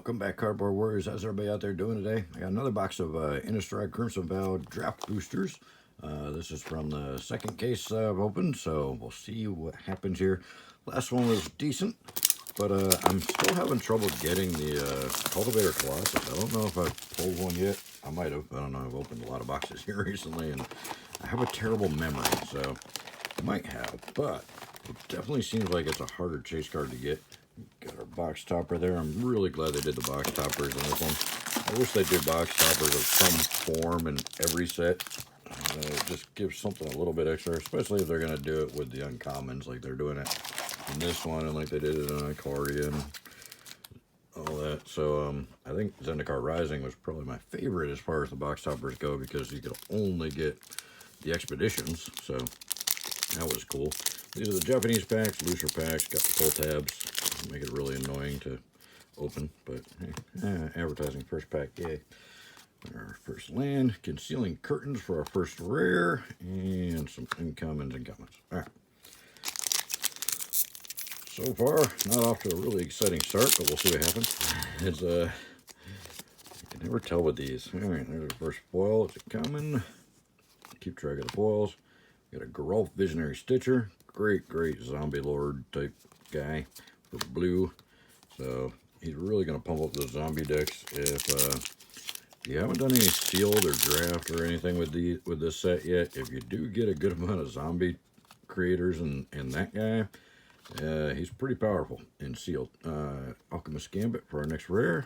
Welcome back, Cardboard Warriors. How's everybody out there doing today? I got another box of Innistrad Crimson VOW draft boosters. This is from the second case I've opened, so we'll see what happens here. Last one was decent, but I'm still having trouble getting the Cultivator Colossus. I don't know if I've pulled one yet. I might have. I don't know. I've opened a lot of boxes here recently, and I have a terrible memory, so I might have, but it definitely seems like it's a harder chase card to get. Got our box topper there. I'm really glad they did the box toppers in this one. I wish they did box toppers of some form in every set. It just gives something a little bit extra, especially if they're going to do it with the uncommons like they're doing it in this one and like they did it in Icaria and all that. So I think Zendikar Rising was probably my favorite as far as the box toppers go because you could only get the expeditions. So that was cool. These are the Japanese packs, looser packs, got the pull tabs. Make it really annoying to open, but hey, advertising first pack, yay. Our first land, concealing curtains for our first rare, and some uncommons and commons. All right. So far, not off to a really exciting start, but we'll see what happens. It's you can never tell with these. All right, there's our first foil. It's a common. Keep track of the foils. Got a Geralt Visionary Stitcher. Great zombie lord type guy. For blue, so he's really going to pump up the zombie decks. If you haven't done any sealed or draft or anything with this set yet, if you do get a good amount of zombie creators and that guy, he's pretty powerful in sealed. Alchemist Gambit for our next rare.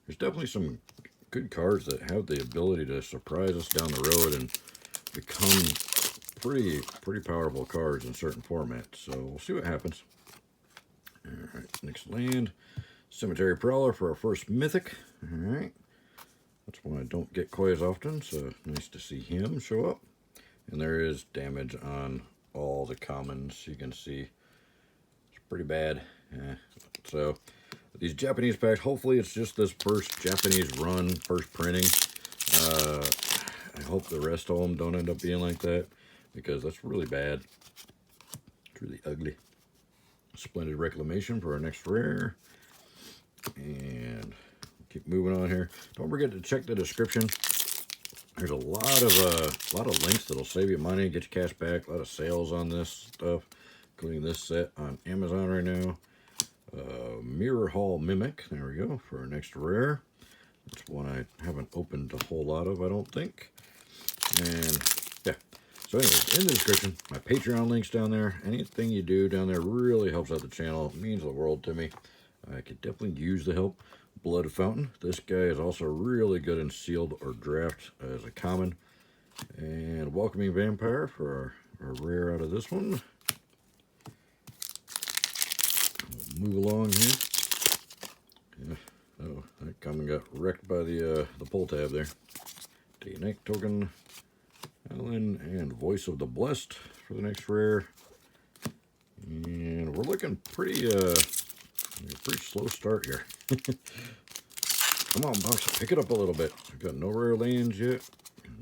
There's definitely some good cards that have the ability to surprise us down the road and become pretty powerful cards in certain formats. So we'll see what happens. Alright, next land, Cemetery Prowler for our first mythic. Alright, that's one I don't get quite as often, so nice to see him show up. And there is damage on all the commons, you can see. It's pretty bad. So, these Japanese packs, hopefully it's just this first Japanese run, first printing. I hope the rest of them don't end up being like that, because that's really bad. It's really ugly. Splendid Reclamation for our next rare, and keep moving on here. Don't forget to check the description. There's a lot of links that'll save you money, get you cash back. A lot of sales on this stuff, including this set on Amazon right now. Mirror Hall Mimic, there we go, for our next rare. That's one I haven't opened a whole lot of, I don't think. And yeah. So anyways, in the description, my Patreon link's down there. Anything you do down there really helps out the channel. It means the world to me. I could definitely use the help. Blood Fountain. This guy is also really good in sealed or draft as a common. And Welcoming Vampire for our rare out of this one. We'll move along here. Yeah. Oh, that common got wrecked by the pull tab there. Day and night token. Alan and Voice of the Blessed for the next rare. And we're looking pretty slow start here. Come on, box, pick it up a little bit. I've got no rare lands yet.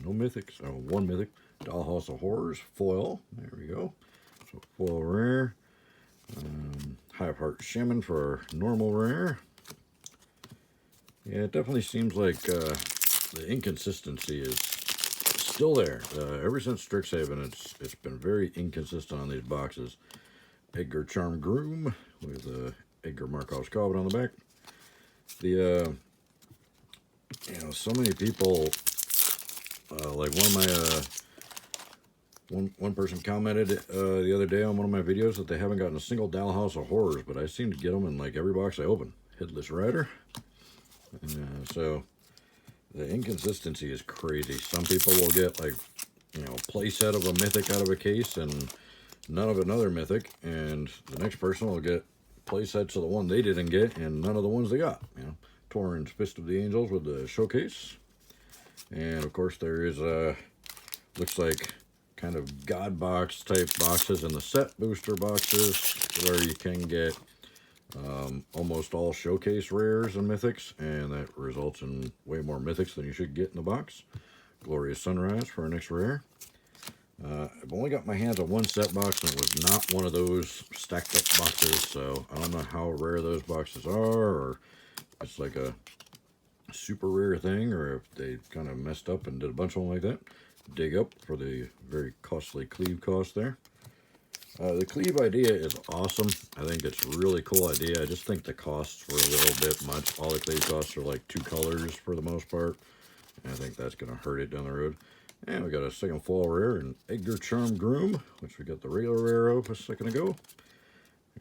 No mythics. Oh, one mythic. Dollhouse of Horrors, foil. There we go. So foil rare. Hive-Heart Shaman for our normal rare. Yeah, it definitely seems like the inconsistency is still there. Ever since Strixhaven, it's been very inconsistent on these boxes. Edgar Charm Groom with Edgar Markov's Cobbin on the back. The so many people like one of my one person commented the other day on one of my videos that they haven't gotten a single Dollhouse of Horrors, but I seem to get them in like every box I open. Headless Rider. So the inconsistency is crazy. Some people will get like, a play set of a mythic out of a case and none of another mythic, and the next person will get play sets of the one they didn't get and none of the ones they got. Torrens Fist of the Angels with the showcase, and of course there is looks like kind of God box type boxes in the set booster boxes where you can get almost all showcase rares and mythics, and that results in way more mythics than you should get in the box. Glorious Sunrise for our next rare. I've only got my hands on one set box, and it was not one of those stacked up boxes, so I don't know how rare those boxes are or it's like a super rare thing, or if they kind of messed up and did a bunch of them like that, dig up for the very costly cleave cost there. The cleave idea is awesome. I think it's a really cool idea. I just think the costs were a little bit much. All the cleave costs are like 2 colors for the most part. And I think that's going to hurt it down the road. And we got a second foil rare, an Edgar Charm Groom, which we got the regular rare of a second ago.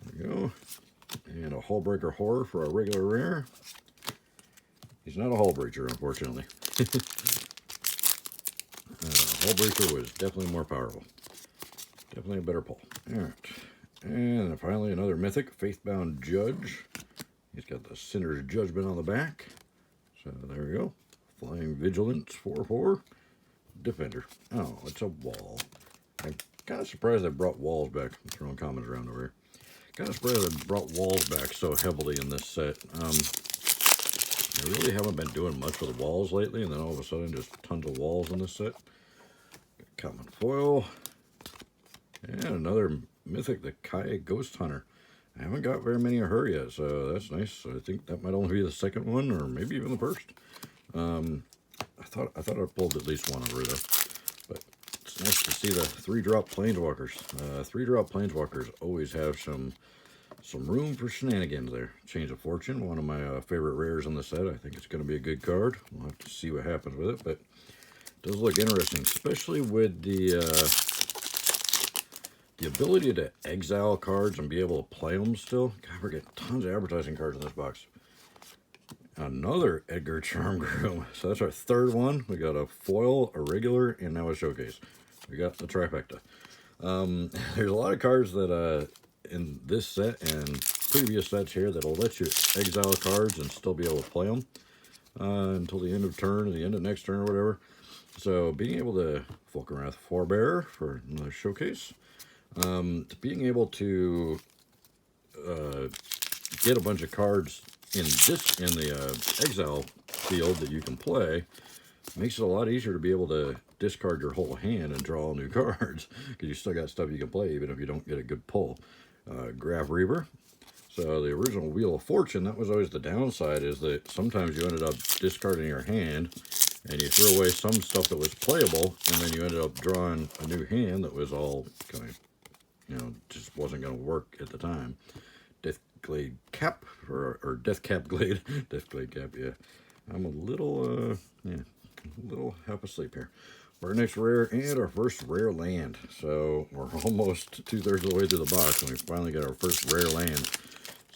There we go. And a Hullbreaker Horror for a regular rare. He's not a hull breacher, unfortunately. Hullbreaker was definitely more powerful. Definitely a better pull. Alright. And then finally another mythic, Faithbound Judge. He's got the Sinner's Judgment on the back. So there we go. Flying Vigilance, 4/4. Defender. Oh, it's a wall. I'm kind of surprised they brought walls back. I'm throwing comments around over here. Kind of surprised they brought walls back so heavily in this set. I really haven't been doing much with the walls lately, and then all of a sudden just tons of walls in this set. Common foil. And another mythic, the Kai Ghost Hunter. I haven't got very many of her yet, so that's nice. I think that might only be the second one, or maybe even the first. I thought I pulled at least one of her though. But it's nice to see the 3-drop Planeswalkers. 3-drop Planeswalkers always have some room for shenanigans there. Change of Fortune, one of my favorite rares in the set. I think it's going to be a good card. We'll have to see what happens with it, but it does look interesting, especially with the ability to exile cards and be able to play them still. God, we're getting tons of advertising cards in this box. Another Edgar Charm Groom. So that's our third one. We got a foil, a regular, and now a showcase. We got the trifecta. There's a lot of cards that in this set and previous sets here that'll let you exile cards and still be able to play them until the end of turn or the end of next turn or whatever. So being able to Fulcrum Forebearer for another showcase. Being able to get a bunch of cards in the exile field that you can play makes it a lot easier to be able to discard your whole hand and draw new cards, because you still got stuff you can play even if you don't get a good pull. Grav Reaver. So the original Wheel of Fortune, that was always the downside, is that sometimes you ended up discarding your hand and you threw away some stuff that was playable, and then you ended up drawing a new hand that was all kind of, you know, just wasn't going to work at the time. Deathglade Cap, or Deathcap Glade. Deathglade Cap, yeah. I'm a little half asleep here. Our next rare and our first rare land. So we're almost 2/3 of the way through the box, and we finally got our first rare land.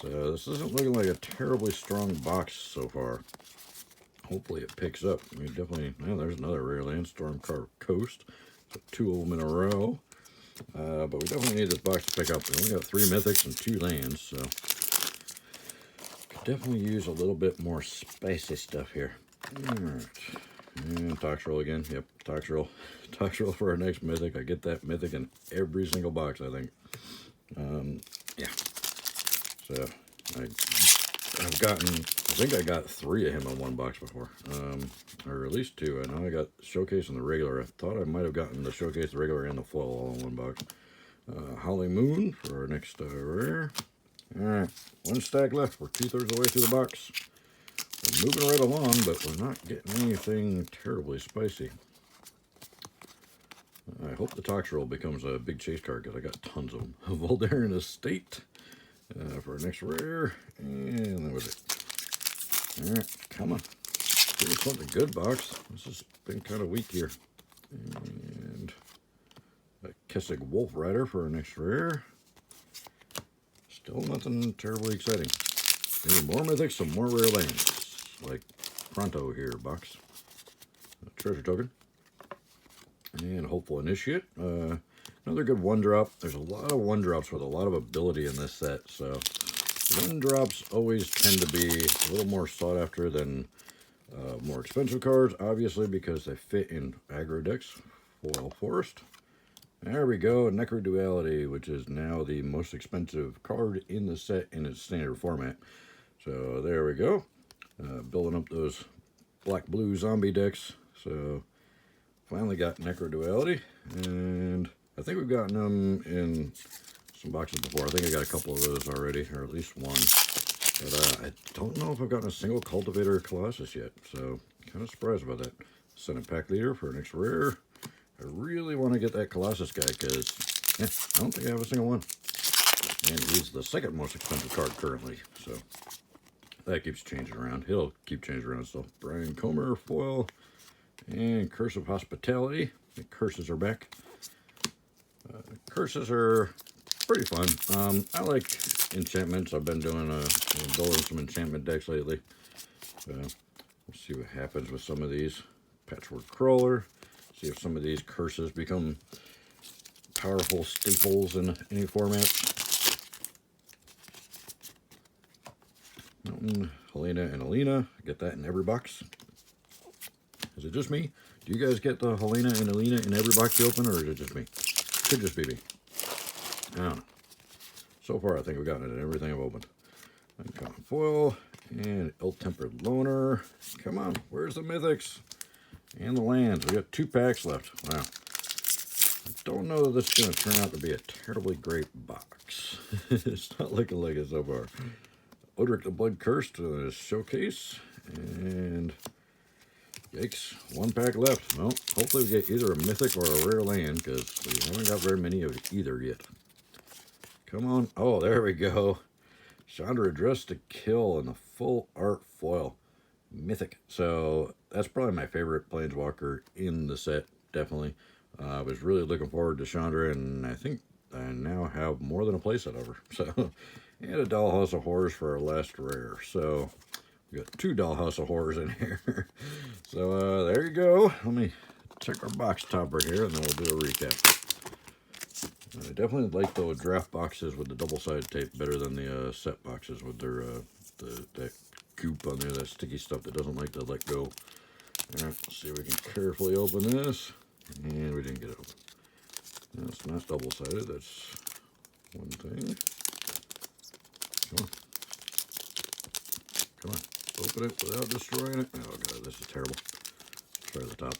So this isn't looking like a terribly strong box so far. Hopefully it picks up. We definitely, well, there's another rare land, Stormcarved Coast. So 2 of them in a row. But we definitely need this box to pick up. We only got 3 mythics and 2 lands, so could definitely use a little bit more spicy stuff here. Alright. And Toxrill again. Yep, Toxrill. Toxrill for our next mythic. I get that mythic in every single box, I think. Yeah. So I think I got 3 of him in one box before. Or at least 2. I know I got Showcase and the regular. I thought I might have gotten the Showcase, the regular, and the foil all in one box. Howling Moon for our next rare. Alright, 1 stack left. We're 2/3 of the way through the box. We're moving right along, but we're not getting anything terribly spicy. I hope the Toxrill becomes a big chase card, because I got tons of them. Voldaren Estate for our next rare. And that was it. Alright, come on. Give me something good, box. This has been kind of weak here. And a Kessig Wolf Rider for our next rare. Still nothing terribly exciting. Maybe more mythics, some more rare lands. Like pronto here, box. A treasure token. And Hopeful Initiate. Another good 1-drop. There's a lot of 1-drops with a lot of ability in this set, so 1-drops always tend to be a little more sought after than more expensive cards, obviously, because they fit in aggro decks. Foil Forest. There we go, Necroduality, which is now the most expensive card in the set in its standard format. So there we go. Building up those black-blue zombie decks. So finally got Necroduality, and I think we've gotten them in some boxes before. I think I got a couple of those already, or at least one. But don't know if I've gotten a single Cultivator Colossus yet, so kind of surprised about that. Send a pack leader for an extra rare. I really want to get that Colossus guy because I don't think I have a single one. And he's the second most expensive card currently, so that keeps changing around. He'll keep changing around still. Brian Comer foil and Curse of Hospitality. The curses are back. Curses are pretty fun. I like enchantments. I've been doing building some enchantment decks lately. We'll see what happens with some of these. Patchwork Crawler. See if some of these curses become powerful staples in any format. Mountain, Helena, and Alina. Get that in every box. Is it just me? Do you guys get the Helena and Alina in every box you open, or is it just me? Could just be me. I don't know. So far, I think we've gotten it in everything I've opened. Uncommon foil and Ill-Tempered Loner. Come on, where's the mythics? And the lands. We got 2 packs left. Wow. I don't know that this is going to turn out to be a terribly great box. It's not looking like it so far. Odric the Blood Cursed showcase. And yikes, 1 pack left. Well, hopefully we get either a mythic or a rare land because we haven't got very many of either yet. Come on. Oh, there we go. Chandra Dressed to Kill in the full art foil. Mythic. So that's probably my favorite Planeswalker in the set, definitely. I was really looking forward to Chandra, and I think I now have more than a playset of her. So, and a Dollhouse of Horrors for our last rare. So, we got 2 Dollhouse of Horrors in here. So, there you go. Let me check our box topper here, and then we'll do a recap. I definitely like the draft boxes with the double-sided tape better than the set boxes with their that goop on there, that sticky stuff that doesn't like to let go. All right, let's see if we can carefully open this. And we didn't get it open. That's not double-sided. That's one thing. Come on. Come on. Open it without destroying it. Oh, God, this is terrible. Try the top.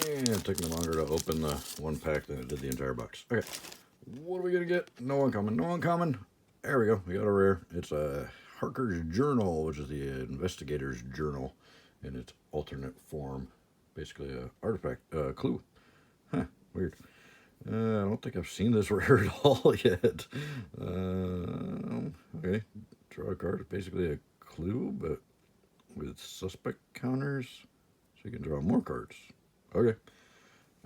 And taking longer to open the 1 pack than it did the entire box. Okay. What are we going to get? No uncommon. No uncommon. There we go. We got a rare. It's a Harker's Journal, which is the Investigator's Journal in its alternate form. Basically a artifact, clue. Huh, weird. I don't think I've seen this rare at all yet. Okay, draw a card. It's basically a clue, but with suspect counters, so you can draw more cards. Okay.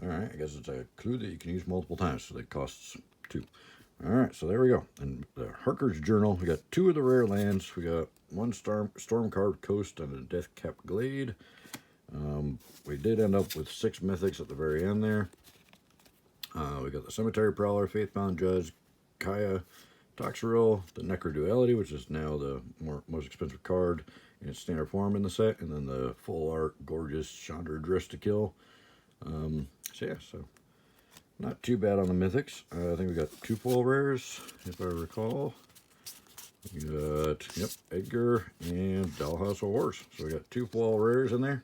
All right, I guess it's a clue that you can use multiple times, so that costs 2. All right, so there we go. And the Harker's Journal, we got 2 of the rare lands. We got 1 Storm-Carved Coast and a Death-Capped Glade. We did end up with 6 mythics at the very end there. We got the Cemetery Prowler, Faithbound Judge, Kaya, Toxrill, the Necroduality, which is now the most expensive card in its standard form in the set, and then the full art, gorgeous Chandra Dressed to Kill. So yeah, so not too bad on the mythics. I think we got 2 full rares, if I recall. We got, yep, Edgar and Dollhouse of Horrors. So we got 2 full rares in there.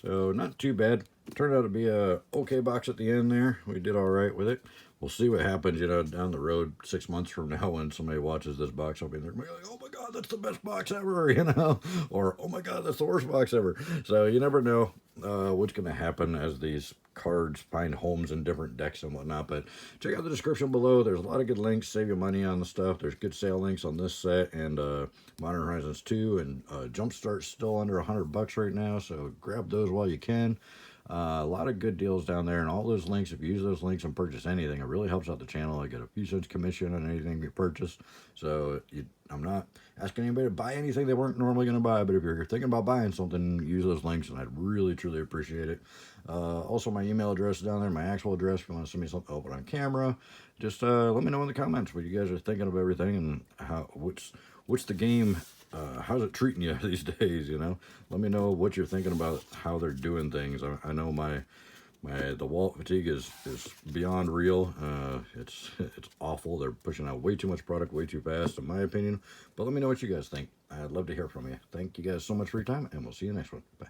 So not too bad. Turned out to be a okay box at the end there. We did all right with it. We'll see what happens, you know, down the road 6 months from now when somebody watches this box opening. They're going to be like, oh my God, that's the best box ever, you know? Or, oh my God, that's the worst box ever. So you never know what's going to happen as these cards find homes in different decks and whatnot. But check out the description below. There's a lot of good links. Save you money on the stuff. There's good sale links on this set and Modern Horizons 2. And Jumpstart's still under $100 right now. So grab those while you can. A lot of good deals down there, and all those links, if you use those links and purchase anything, it really helps out the channel. I get a few cents commission on anything you purchase. So I'm not asking anybody to buy anything they weren't normally going to buy, but if you're thinking about buying something, use those links, and I'd really, truly appreciate it. Also, my email address is down there, my actual address, if you want to send me something open on camera. Just let me know in the comments what you guys are thinking of everything and what's the game. How's it treating you these days, you know? Let me know what you're thinking about how they're doing things. I know the wallet fatigue is beyond real. It's awful. They're pushing out way too much product way too fast, in my opinion. But let me know what you guys think. I'd love to hear from you. Thank you guys so much for your time, and we'll see you next one. Bye.